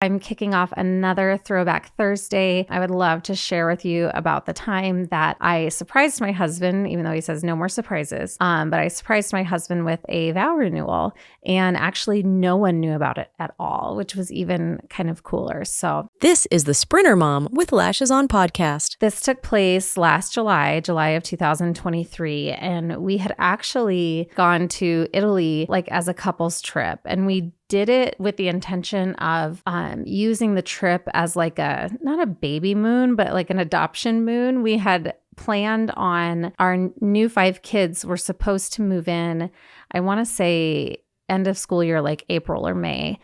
I'm kicking off another Throwback Thursday. I would love to share with you about the time that I surprised my husband, even though he says no more surprises. But I surprised my husband with a vow renewal, and actually no one knew about it at all, which was even kind of cooler. So this is the Sprinter Mom with Lashes On podcast. This took place last July of 2023, and we had actually gone to Italy like as a couple's trip, and we did it with the intention of using the trip as like not a baby moon, but like an adoption moon. We had planned on our new 5 kids were supposed to move in, I want to say end of school year, like April or May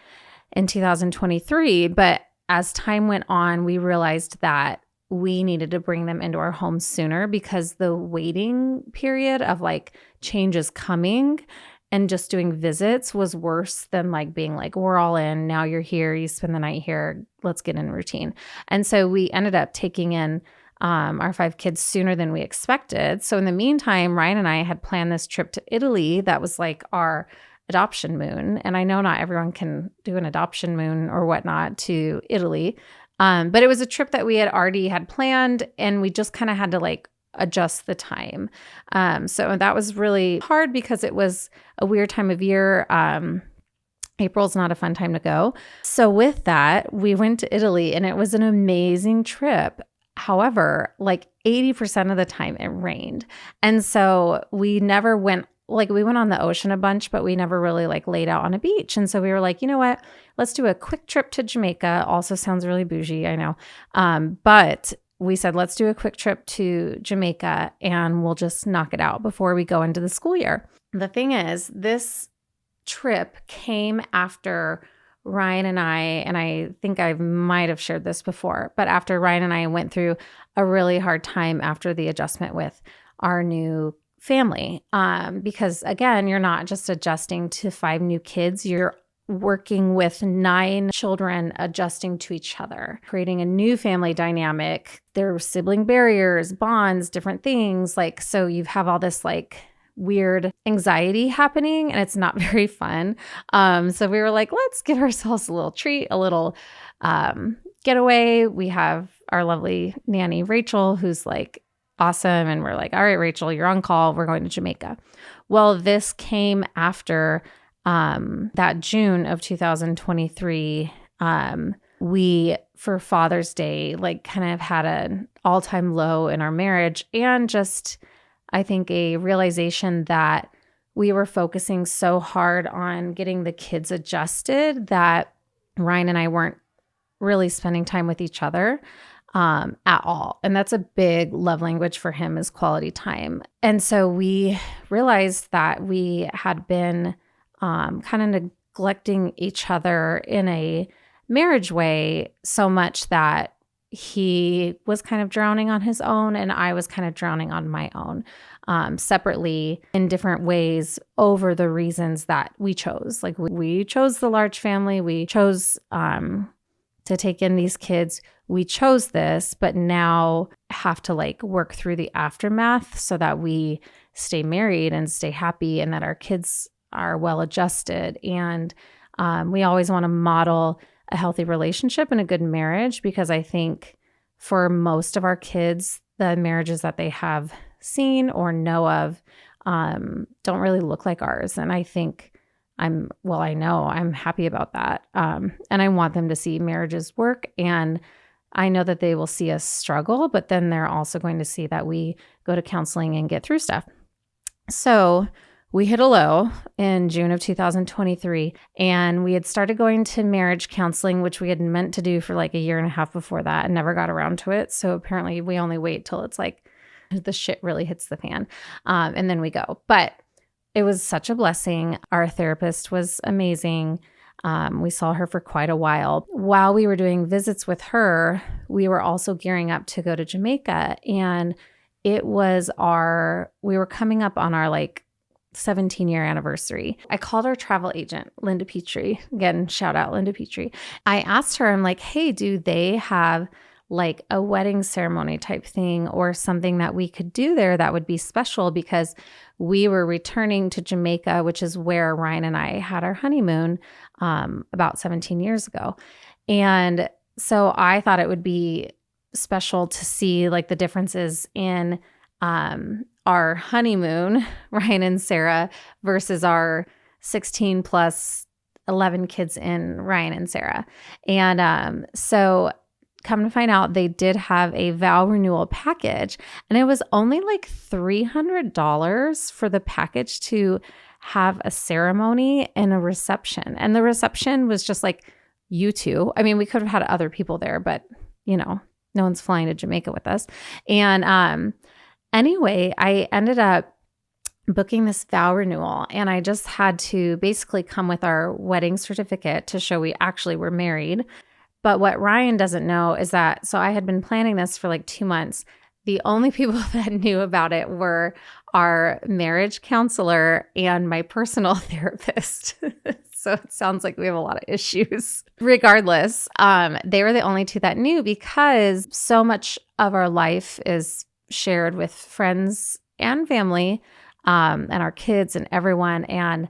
in 2023. But as time went on, we realized that we needed to bring them into our home sooner because the waiting period of like changes coming and just doing visits was worse than like being like, we're all in, now you're here, you spend the night here, let's get in routine. And so we ended up taking in our 5 kids sooner than we expected. So in the meantime, Ryan and I had planned this trip to Italy that was like our adoption moon. And I know not everyone can do an adoption moon or whatnot to Italy. But it was a trip that we had already had planned, and we just kind of had to like adjust the time. So that was really hard because it was a weird time of year. April's not a fun time to go. So with that, we went to Italy, and it was an amazing trip. However, like 80% of the time it rained. And so we never went, like we went on the ocean a bunch, but we never really like laid out on a beach. And so we were like, you know what, let's do a quick trip to Jamaica. Also sounds really bougie, I know. But we said, let's do a quick trip to Jamaica and we'll just knock it out before we go into the school year. The thing is, this trip came after Ryan and I think I might have shared this before, but after Ryan and I went through a really hard time after the adjustment with our new family. Because again, you're not just adjusting to 5 new kids, you're working with 9 children adjusting to each other, creating a new family dynamic. There were sibling barriers, bonds, different things. Like, so you have all this like weird anxiety happening, and it's not very fun. So we were like, let's give ourselves a little treat, a little getaway. We have our lovely nanny, Rachel, who's like awesome. And we're like, all right, Rachel, you're on call. We're going to Jamaica. Well, this came after that June of 2023, we, for Father's Day, like kind of had an all-time low in our marriage, and just, I think, a realization that we were focusing so hard on getting the kids adjusted that Ryan and I weren't really spending time with each other at all. And that's a big love language for him, is quality time. And so we realized that we had been kind of neglecting each other in a marriage way so much that he was kind of drowning on his own and I was kind of drowning on my own, separately in different ways over the reasons that we chose. Like we chose the large family, we chose to take in these kids, we chose this, but now have to like work through the aftermath so that we stay married and stay happy and that our kids are well adjusted. And we always want to model a healthy relationship and a good marriage, because I think for most of our kids, the marriages that they have seen or know of don't really look like ours. And I think I know I'm happy about that. And I want them to see marriages work. And I know that they will see us struggle, but then they're also going to see that we go to counseling and get through stuff. So we hit a low in June of 2023, and we had started going to marriage counseling, which we had meant to do for like a year and a half before that and never got around to it. So apparently we only wait till it's like the shit really hits the fan, and then we go. But it was such a blessing. Our therapist was amazing. We saw her for quite a while. While we were doing visits with her, we were also gearing up to go to Jamaica, and it was we were coming up on our like 17-year anniversary. I called our travel agent, Linda Petrie. Again, shout out Linda Petrie. I asked her, I'm like, hey, do they have like a wedding ceremony type thing or something that we could do there that would be special? Because we were returning to Jamaica, which is where Ryan and I had our honeymoon about 17 years ago. And so I thought it would be special to see like the differences in our honeymoon, Ryan and Sarah, versus our 16 plus 11 kids in, Ryan and Sarah. And so come to find out, they did have a vow renewal package, and it was only like $300 for the package to have a ceremony and a reception. And the reception was just like you two. I mean, we could have had other people there, but no one's flying to Jamaica with us. And anyway, I ended up booking this vow renewal, and I just had to basically come with our wedding certificate to show we actually were married. But what Ryan doesn't know is that, so I had been planning this for like 2 months. The only people that knew about it were our marriage counselor and my personal therapist. So it sounds like we have a lot of issues. Regardless, they were the only two that knew, because so much of our life is shared with friends and family, and our kids and everyone. And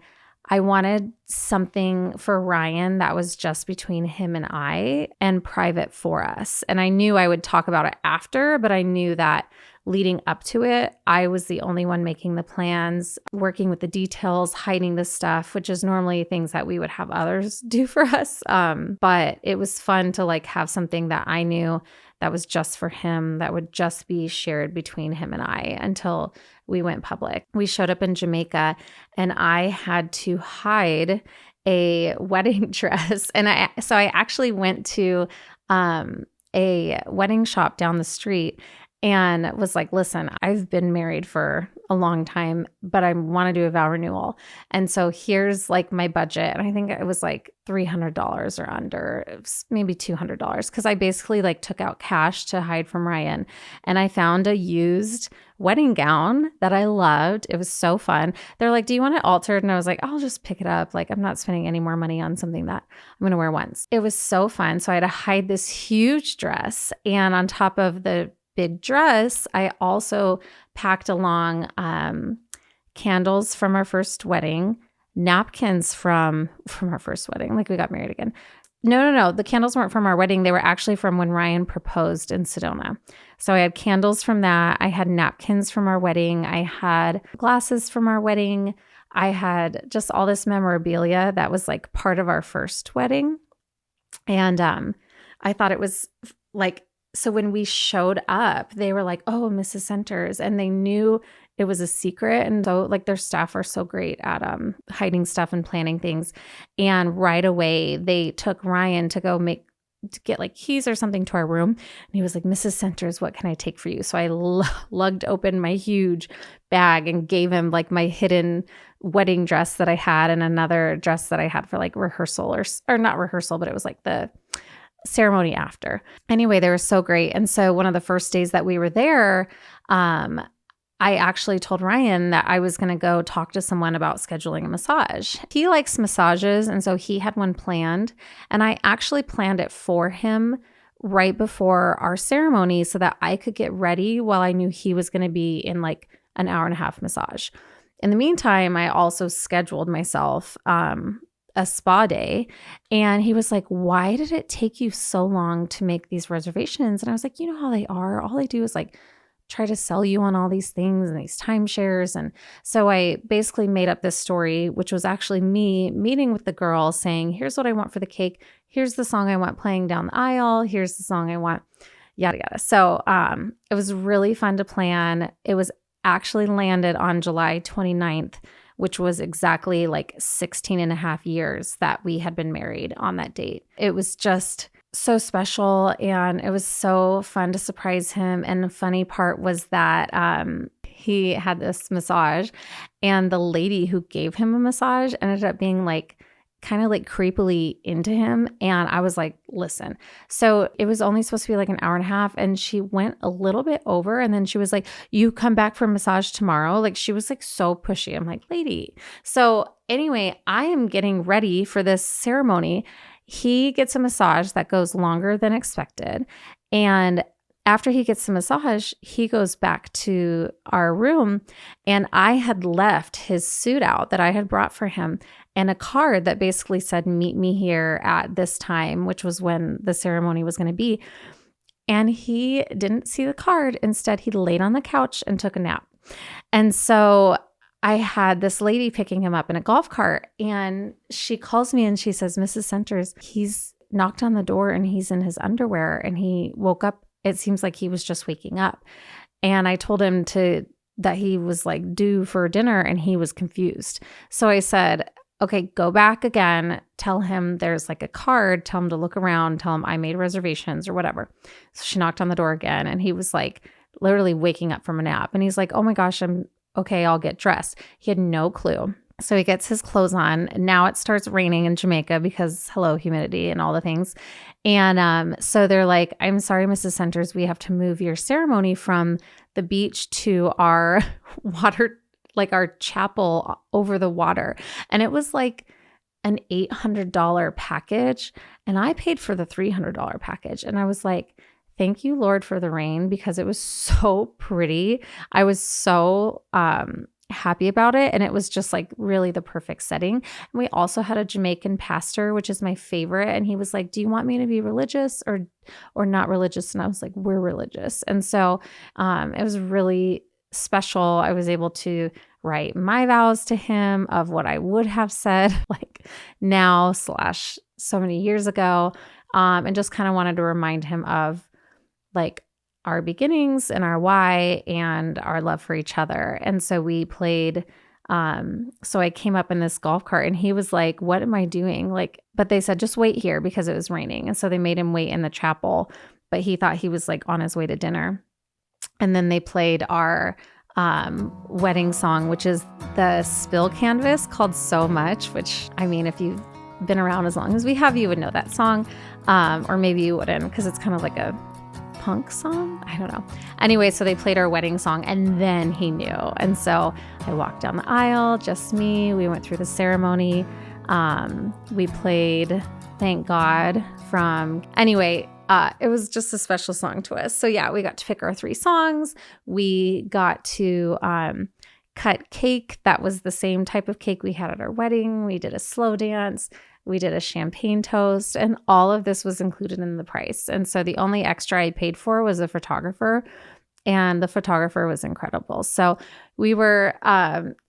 I wanted something for Ryan that was just between him and I and private for us. And I knew I would talk about it after, but I knew that leading up to it, I was the only one making the plans, working with the details, hiding the stuff, which is normally things that we would have others do for us. But it was fun to like have something that I knew that was just for him, that would just be shared between him and I until we went public. We showed up in Jamaica, and I had to hide a wedding dress. And I actually went to a wedding shop down the street and was like, listen, I've been married for a long time, but I want to do a vow renewal. And so here's like my budget. And I think it was like $300 or under, it was maybe $200, because I basically like took out cash to hide from Ryan. And I found a used wedding gown that I loved. It was so fun. They're like, do you want it altered? And I was like, I'll just pick it up. Like, I'm not spending any more money on something that I'm going to wear once. It was so fun. So I had to hide this huge dress. And on top of the big dress, I also packed along candles from our first wedding, napkins from our first wedding, like we got married again. No. The candles weren't from our wedding. They were actually from when Ryan proposed in Sedona. So I had candles from that. I had napkins from our wedding. I had glasses from our wedding. I had just all this memorabilia that was like part of our first wedding. And I thought it was like, so when we showed up, they were like, oh, Mrs. Centers. And they knew it was a secret. And so like their staff are so great at hiding stuff and planning things. And right away, they took Ryan to go get like keys or something to our room. And he was like, Mrs. Centers, what can I take for you? So I lugged open my huge bag and gave him like my hidden wedding dress that I had, and another dress that I had for like rehearsal or not rehearsal, but it was like the ceremony after. Anyway, they were so great. And so one of the first days that we were there, I actually told Ryan that I was going to go talk to someone about scheduling a massage. He likes massages, and so he had one planned. And I actually planned it for him right before our ceremony so that I could get ready while I knew he was going to be in like an hour and a half massage. In the meantime, I also scheduled myself a spa day. And he was like, why did it take you so long to make these reservations? And I was like, you know how they are. All they do is like try to sell you on all these things and these timeshares. And so I basically made up this story, which was actually me meeting with the girl saying, here's what I want for the cake. Here's the song I want playing down the aisle. Here's the song I want, yada, yada. So it was really fun to plan. It was actually landed on July 29th, which was exactly like 16 and a half years that we had been married on that date. It was just so special, and it was so fun to surprise him. And the funny part was that he had this massage, and the lady who gave him a massage ended up being like kind of like creepily into him. And I was like, listen, so it was only supposed to be like an hour and a half, and she went a little bit over, and then she was like, you come back for massage tomorrow. Like she was like so pushy. I'm like, lady. So anyway, I am getting ready for this ceremony. He gets a massage that goes longer than expected. And after he gets the massage, he goes back to our room, and I had left his suit out that I had brought for him and a card that basically said, meet me here at this time, which was when the ceremony was going to be. And he didn't see the card. Instead, he laid on the couch and took a nap. And so I had this lady picking him up in a golf cart, and she calls me and she says, Mrs. Centers, he's knocked on the door and he's in his underwear and he woke up. It seems like he was just waking up. And I told him that he was like due for dinner, and he was confused. So I said, okay, go back again, tell him there's like a card, tell him to look around, tell him I made reservations or whatever. So she knocked on the door again, and he was like literally waking up from a nap. And he's like, oh my gosh, I'm okay, I'll get dressed. He had no clue. So he gets his clothes on. Now it starts raining in Jamaica because hello, humidity and all the things. And so they're like, I'm sorry, Mrs. Centers, we have to move your ceremony from the beach to our water, like our chapel over the water. And it was like an $800 package. And I paid for the $300 package. And I was like, thank you, Lord, for the rain, because it was so pretty. I was so happy about it. And it was just like really the perfect setting. And we also had a Jamaican pastor, which is my favorite. And he was like, do you want me to be religious or not religious? And I was like, we're religious. And so it was really special. I was able to write my vows to him of what I would have said like now / so many years ago. And just kind of wanted to remind him of like our beginnings and our why and our love for each other. And so we played, so I came up in this golf cart and he was like, what am I doing? Like, but they said, just wait here because it was raining. And so they made him wait in the chapel, but he thought he was like on his way to dinner. And then they played our wedding song, which is the spill canvas called So Much, which, I mean, if you've been around as long as we have, you would know that song. Or maybe you wouldn't, because it's kind of like a punk song. I don't know. Anyway, so they played our wedding song and then he knew. And so I walked down the aisle, just me. We went through the ceremony. We played Thank God it was just a special song to us. So yeah, we got to pick our 3 songs. We got to cut cake. That was the same type of cake we had at our wedding. We did a slow dance. We did a champagne toast, and all of this was included in the price. And so the only extra I paid for was a photographer, and the photographer was incredible. So we were,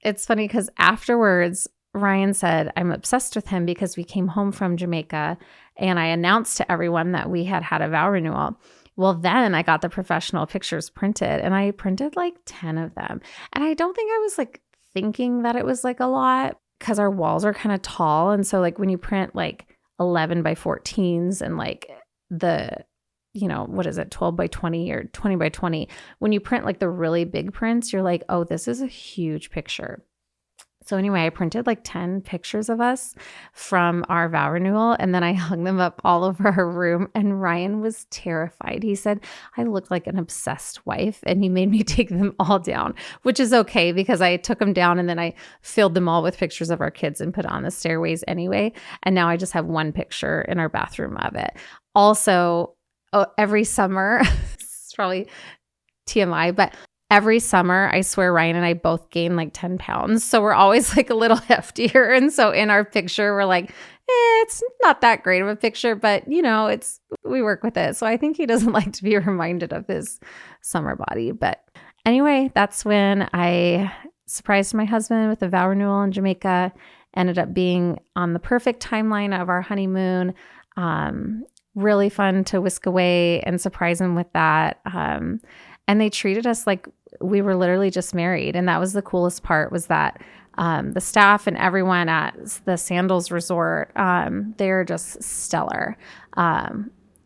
it's funny because afterwards, Ryan said, I'm obsessed with him because we came home from Jamaica and I announced to everyone that we had had a vow renewal. Well, then I got the professional pictures printed and I printed like 10 of them. And I don't think I was like thinking that it was like a lot because our walls are kind of tall. And so like when you print like 11 by 14s and like the, you know, what is it, 12 by 20 or 20 by 20, when you print like the really big prints, you're like, oh, this is a huge picture. So anyway, I printed like 10 pictures of us from our vow renewal, and then I hung them up all over our room, and Ryan was terrified. He said, I look like an obsessed wife, and he made me take them all down, which is okay because I took them down and then I filled them all with pictures of our kids and put on the stairways anyway. And now I just have one picture in our bathroom of it. Also, every summer, it's probably TMI, but every summer, I swear Ryan and I both gain like 10 pounds. So we're always like a little heftier. And so in our picture, we're like, it's not that great of a picture, but you know, we work with it. So I think he doesn't like to be reminded of his summer body. But anyway, that's when I surprised my husband with a vow renewal in Jamaica. Ended up being on the perfect timeline of our honeymoon. Really fun to whisk away and surprise him with that. And they treated us like we were literally just married. And that was the coolest part, was that the staff and everyone at the Sandals resort, they're just stellar.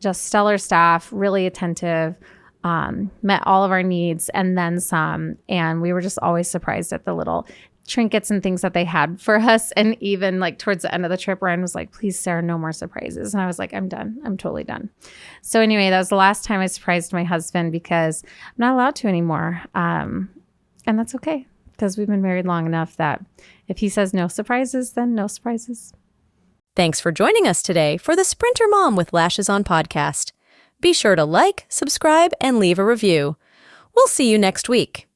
Just stellar staff, really attentive, met all of our needs and then some. And we were just always surprised at the little trinkets and things that they had for us. And even like towards the end of the trip, Ryan was like, please, Sarah, no more surprises. And I was like, I'm done. I'm totally done. So anyway, that was the last time I surprised my husband because I'm not allowed to anymore. And that's okay because we've been married long enough that if he says no surprises, then no surprises. Thanks for joining us today for the Sprinter Mom with Lashes on podcast. Be sure to like, subscribe, and leave a review. We'll see you next week.